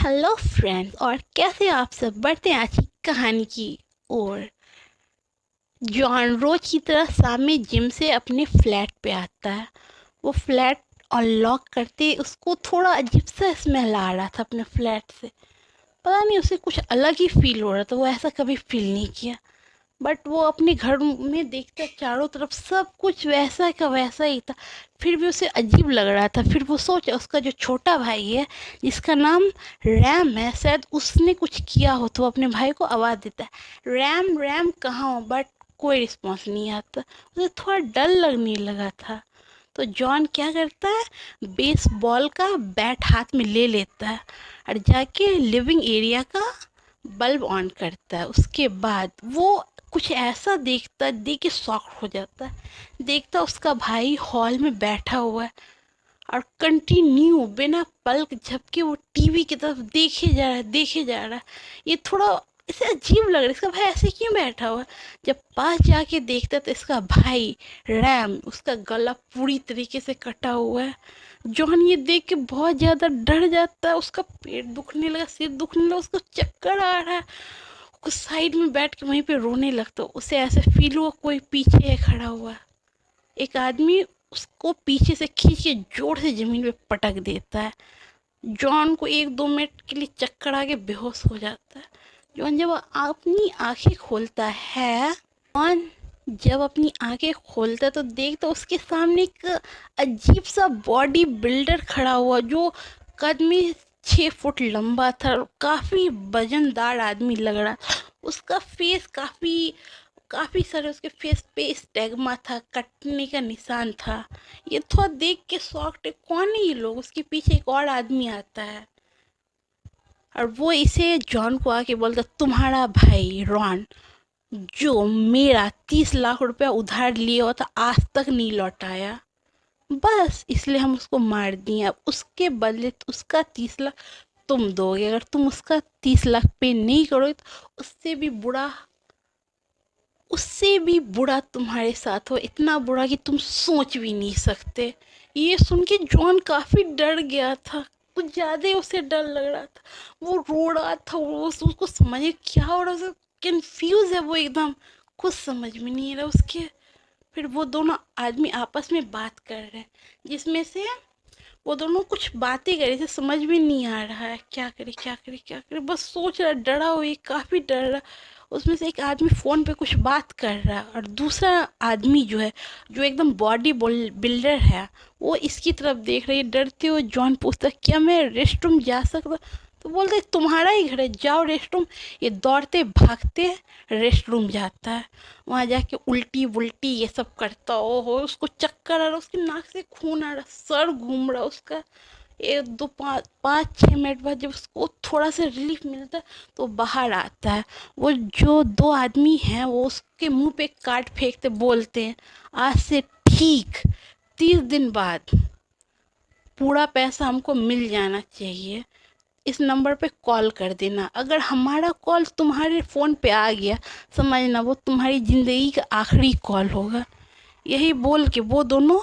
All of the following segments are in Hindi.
हेलो फ्रेंड्स, और कैसे आप सब। बढ़ते हैं आज की कहानी की ओर। जॉन रोज की तरह शाम में जिम से अपने फ्लैट पे आता है। वो फ्लैट अनलॉक करते उसको थोड़ा अजीब सा स्मेल आ रहा था अपने फ्लैट से। पता नहीं, उसे कुछ अलग ही फील हो रहा था। वो ऐसा कभी फील नहीं किया। बट वो अपने घर में देखता, चारों तरफ सब कुछ वैसा का वैसा ही था। फिर भी उसे अजीब लग रहा था। फिर वो सोचा उसका जो छोटा भाई है, जिसका नाम रैम है, शायद उसने कुछ किया हो। तो वो अपने भाई को आवाज़ देता है, रैम रैम कहाँ हो। बट कोई रिस्पॉन्स नहीं आता। उसे थोड़ा डर लगने लगा था। तो जॉन क्या करता है, बेसबॉल का बैट हाथ में ले लेता है और जाके लिविंग एरिया का बल्ब ऑन करता है। उसके बाद वो कुछ ऐसा देखता, देख के शॉक हो जाता है। देखता उसका भाई हॉल में बैठा हुआ है और कंटिन्यू बिना पलक झपके वो टीवी की तरफ देखे जा रहा है, देखे जा रहा है। ये थोड़ा इसे अजीब लग रहा है, इसका भाई ऐसे क्यों बैठा हुआ है। जब पास जाके देखता तो इसका भाई रैम, उसका गला पूरी तरीके से कटा हुआ है। जॉन ये देख के बहुत ज़्यादा डर जाता है। उसका पेट दुखने लगा, सिर दुखने लगा, उसको चक्कर आ रहा है। कुछ साइड में बैठ के वहीं पे रोने लगता। उसे ऐसे फील हुआ कोई पीछे है खड़ा हुआ। एक आदमी उसको पीछे से खींच के जोर से जमीन पे पटक देता है। जॉन को 1-2 मिनट के लिए चक्कर आके बेहोश हो जाता है। जॉन जब अपनी आंखें खोलता है, जॉन जब अपनी आंखें खोलता है तो देखता उसके सामने एक अजीब सा बॉडी बिल्डर खड़ा हुआ, जो कद में 6 फुट लंबा था। काफी वजनदार आदमी लग रहा। उसका फेस काफी काफी सारे उसके फेस पे स्टेगमा था, कटने का निशान था। ये थोड़ा देख के शॉक्ड है, कौन है ये लोग। उसके पीछे एक और आदमी आता है और वो इसे जॉन को आके बोलता, तुम्हारा भाई रॉन, जो मेरा 30 लाख रुपया उधार लिया हुआ था, आज तक नहीं लौटाया। बस इसलिए हम उसको मार दिए। अब उसके बदले उसका 30 लाख तुम दोगे। अगर तुम उसका 30 लाख पे नहीं करोगे तो उससे भी बुरा तुम्हारे साथ हो। इतना बुरा कि तुम सोच भी नहीं सकते। ये सुन के जॉन काफी डर गया था। कुछ ज्यादा ही उसे डर लग रहा था। वो रो रहा था। वो उसको समझ क्या हो रहा है, कंफ्यूज है वो एकदम। कुछ समझ में नहीं आ रहा उसके। फिर वो दोनों आदमी आपस में बात कर रहे हैं, जिसमें से वो दोनों कुछ बातें कर रहे थे। समझ में नहीं आ रहा है क्या करे क्या करे क्या करे। बस सोच रहा, डरा हुआ, काफी डर रहा। उसमें से एक आदमी फोन पे कुछ बात कर रहा है और दूसरा आदमी जो है, जो एकदम बॉडी बिल्डर है, वो इसकी तरफ देख रही है डरते हुए। जॉन पूछता, क्या मैं रेस्ट रूम जा सकता। तो बोलते, तुम्हारा ही घर है, जाओ रेस्ट रूम। ये दौड़ते भागते रेस्ट रूम जाता है। वहाँ जाके उल्टी वुल्टी ये सब करता। ओ हो, उसको चक्कर आ रहा, उसकी नाक से खून आ रहा, सर घूम रहा उसका। 1 2 5 5 6 मिनट बाद जब उसको थोड़ा सा रिलीफ मिलता है तो बाहर आता है। वो जो दो आदमी हैं वो उसके मुंह पे काट फेंकते, बोलते हैं, आज से ठीक 30 दिन बाद पूरा पैसा हमको मिल जाना चाहिए। इस नंबर पे कॉल कर देना। अगर हमारा कॉल तुम्हारे फ़ोन पे आ गया, समझना वो तुम्हारी ज़िंदगी का आखिरी कॉल होगा। यही बोल के वो दोनों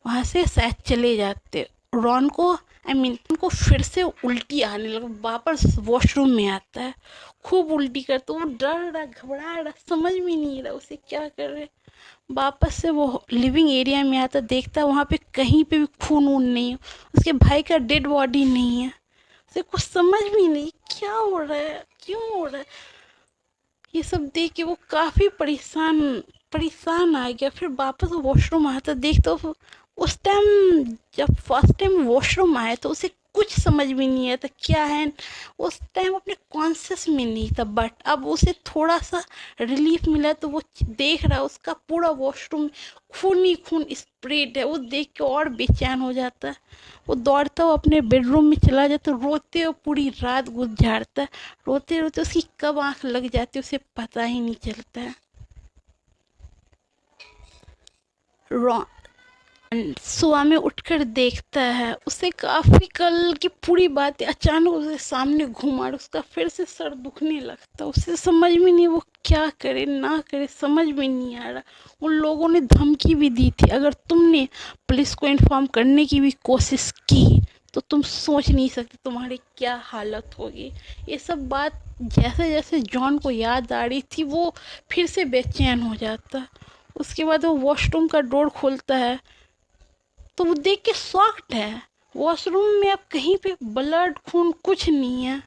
वहाँ से शायद चले जाते। रॉन को उनको फिर से उल्टी आने लगा। वापस वॉशरूम में आता है, खूब उल्टी करता। वो डर रहा, घबरा रहा, समझ में नहीं रहा उसे क्या कर रहे। वापस से वो लिविंग एरिया में आता, देखता वहाँ पे कहीं पे भी खून वून नहीं है। उसके भाई का डेड बॉडी नहीं है। उसे कुछ समझ में नहीं क्या हो रहा है, क्यों हो रहा है। ये सब देख के वो काफी परेशान परेशान आ गया। फिर वापस वॉशरूम आता, देखता उस टाइम जब फर्स्ट टाइम वॉशरूम आया तो उसे कुछ समझ में नहीं आया था क्या है। उस टाइम अपने कॉन्शियस में नहीं था। बट अब उसे थोड़ा सा रिलीफ मिला तो वो देख रहा है उसका पूरा वॉशरूम खून ही खून स्प्रेड है। वो देख के और बेचैन हो जाता है। वो दौड़ता हुआ अपने बेडरूम में चला जाता, रोते हुए पूरी रात गुजारता है। रोते रोते उसकी कब आंख लग जाती है उसे पता ही नहीं चलता है। सुबह में उठकर देखता है, उसे काफी कल की पूरी बातें अचानक उसके सामने घुमा। उसका फिर से सर दुखने लगता। उसे समझ में नहीं वो क्या करे ना करे, समझ में नहीं आ रहा। उन लोगों ने धमकी भी दी थी, अगर तुमने पुलिस को इन्फॉर्म करने की भी कोशिश की तो तुम सोच नहीं सकते तुम्हारी क्या हालत होगी। ये सब बात जैसे जैसे जॉन को याद आ रही थी वो फिर से बेचैन हो जाता। उसके बाद वो वॉशरूम का डोर खोलता है तो वो देख के शॉक्ड है। वॉशरूम में अब कहीं पे ब्लड खून कुछ नहीं है।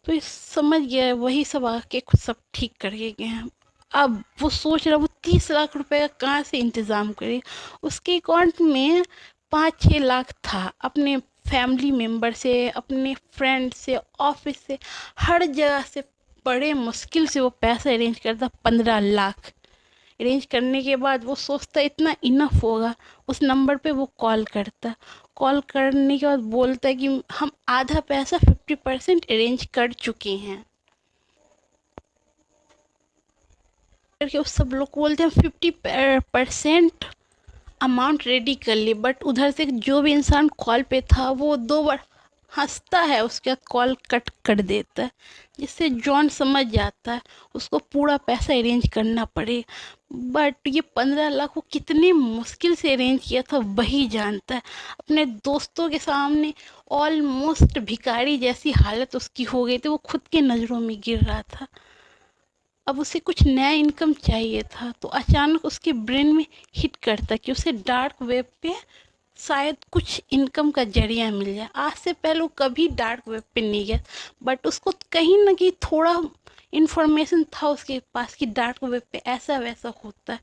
तो ये समझ गया है वही सब आके खुद सब ठीक करके गए हैं। अब वो सोच रहा वो 30 लाख रुपए का कहाँ से इंतजाम करे। उसके अकाउंट में 5-6 लाख था, अपने फैमिली मेंबर से, अपने फ्रेंड से, ऑफिस से, हर जगह से बड़े मुश्किल से वो पैसा अरेंज करता। 15 लाख अरेंज करने के बाद वो सोचता इतना इनफ होगा। उस नंबर पे वो कॉल करता। कॉल करने के बाद बोलता है कि हम आधा पैसा 50% अरेंज कर चुके हैं। करके उस सब लोग को बोलते हैं 50% अमाउंट रेडी कर लिए। बट उधर से जो भी इंसान कॉल पे था वो 2 बार हंसता है, उसके बाद कॉल कट कर देता है। जिससे जॉन समझ जाता है उसको पूरा पैसा अरेंज करना पड़े। बट ये 15 लाख वो कितनी मुश्किल से अरेंज किया था वही जानता है। अपने दोस्तों के सामने ऑलमोस्ट भिखारी जैसी हालत उसकी हो गई थी। वो खुद की नज़रों में गिर रहा था। अब उसे कुछ नया इनकम चाहिए था तो अचानक उसके ब्रेन में हिट करता कि उसे डार्क वेब पे शायद कुछ इनकम का जरिया मिल जाए। आज से पहले वो कभी डार्क वेब पे नहीं गया, बट उसको कहीं ना कहीं थोड़ा इन्फॉर्मेशन था उसके पास कि डार्क वेब पे ऐसा वैसा होता है।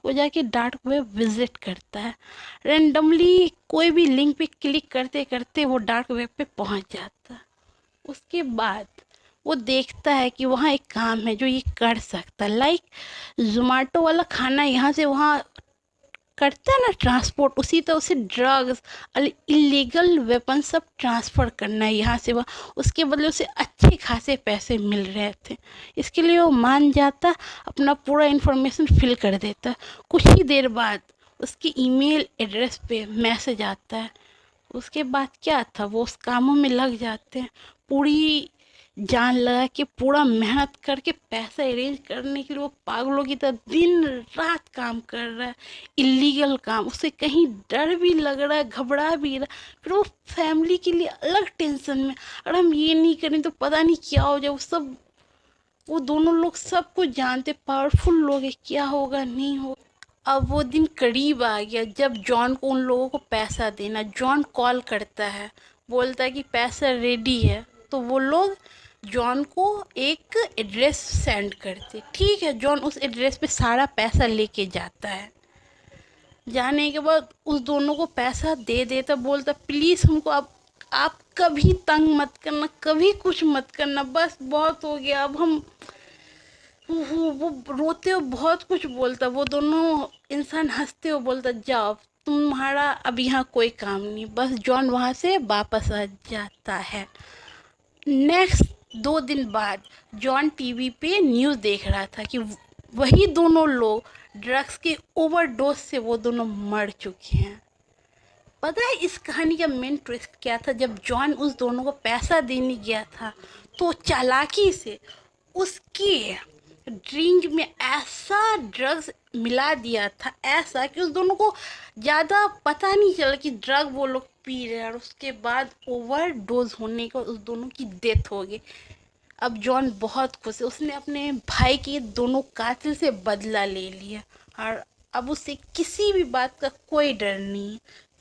वो जाके डार्क वेब विजिट करता है। रेंडमली कोई भी लिंक पे क्लिक करते करते वो डार्क वेब पे पहुंच जाता है। उसके बाद वो देखता है कि वहाँ एक काम है जो ये कर सकता है। लाइक जोमेटो वाला खाना यहाँ से वहाँ करता है ना ट्रांसपोर्ट, उसी तरह उसे ड्रग्स और इलीगल वेपन सब ट्रांसफ़र करना है यहाँ से वहाँ। उसके बदले उसे अच्छे खासे पैसे मिल रहे थे। इसके लिए वो मान जाता, अपना पूरा इन्फॉर्मेशन फिल कर देता। कुछ ही देर बाद उसकी ईमेल एड्रेस पे मैसेज आता है। उसके बाद क्या था वो उस कामों में लग जाते हैं। पूरी जान लगा के पूरा मेहनत करके पैसा अरेंज करने के लिए वो पागलों की तरह दिन रात काम कर रहा है। इलीगल काम, उसे कहीं डर भी लग रहा है, घबरा भी रहा है। फिर वो फैमिली के लिए अलग टेंशन में, अगर हम ये नहीं करें तो पता नहीं क्या हो जाए। वो सब, वो दोनों लोग सब कुछ जानते, पावरफुल लोग हैं, क्या होगा नहीं होगा। अब वो दिन करीब आ गया जब जॉन को उन लोगों को पैसा देना। जॉन कॉल करता है, बोलता है कि पैसा रेडी है। तो वो लोग जॉन को एक एड्रेस सेंड करते। ठीक है, जॉन उस एड्रेस पे सारा पैसा लेके जाता है। जाने के बाद उस दोनों को पैसा दे देता, बोलता प्लीज़ हमको आप कभी तंग मत करना, कभी कुछ मत करना, बस बहुत हो गया अब हम। वो रोते हो बहुत कुछ बोलता। वो दोनों इंसान हंसते हो बोलता जाओ तुम्हारा अब यहाँ कोई काम नहीं। बस जॉन वहाँ से वापस आ जाता है। नेक्स्ट 2 दिन बाद जॉन टीवी पे न्यूज़ देख रहा था कि वही दोनों लोग ड्रग्स के ओवरडोज से वो दोनों मर चुके हैं। पता है इस कहानी का मेन ट्विस्ट क्या था? जब जॉन उस दोनों को पैसा देने गया था तो चालाकी से उसके ड्रिंक में ऐसा ड्रग्स मिला दिया था, ऐसा कि उस दोनों को ज़्यादा पता नहीं चला कि ड्रग वो लोग पी रहे हैं। और उसके बाद ओवरडोज होने का उस दोनों की डेथ हो गई। अब जॉन बहुत खुश है, उसने अपने भाई के दोनों कातिल से बदला ले लिया। और अब उसे किसी भी बात का कोई डर नहीं,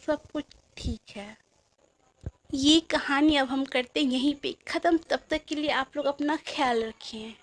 सब कुछ ठीक है। ये कहानी अब हम करते हैं यहीं पे ख़त्म। तब तक के लिए आप लोग अपना ख्याल रखें।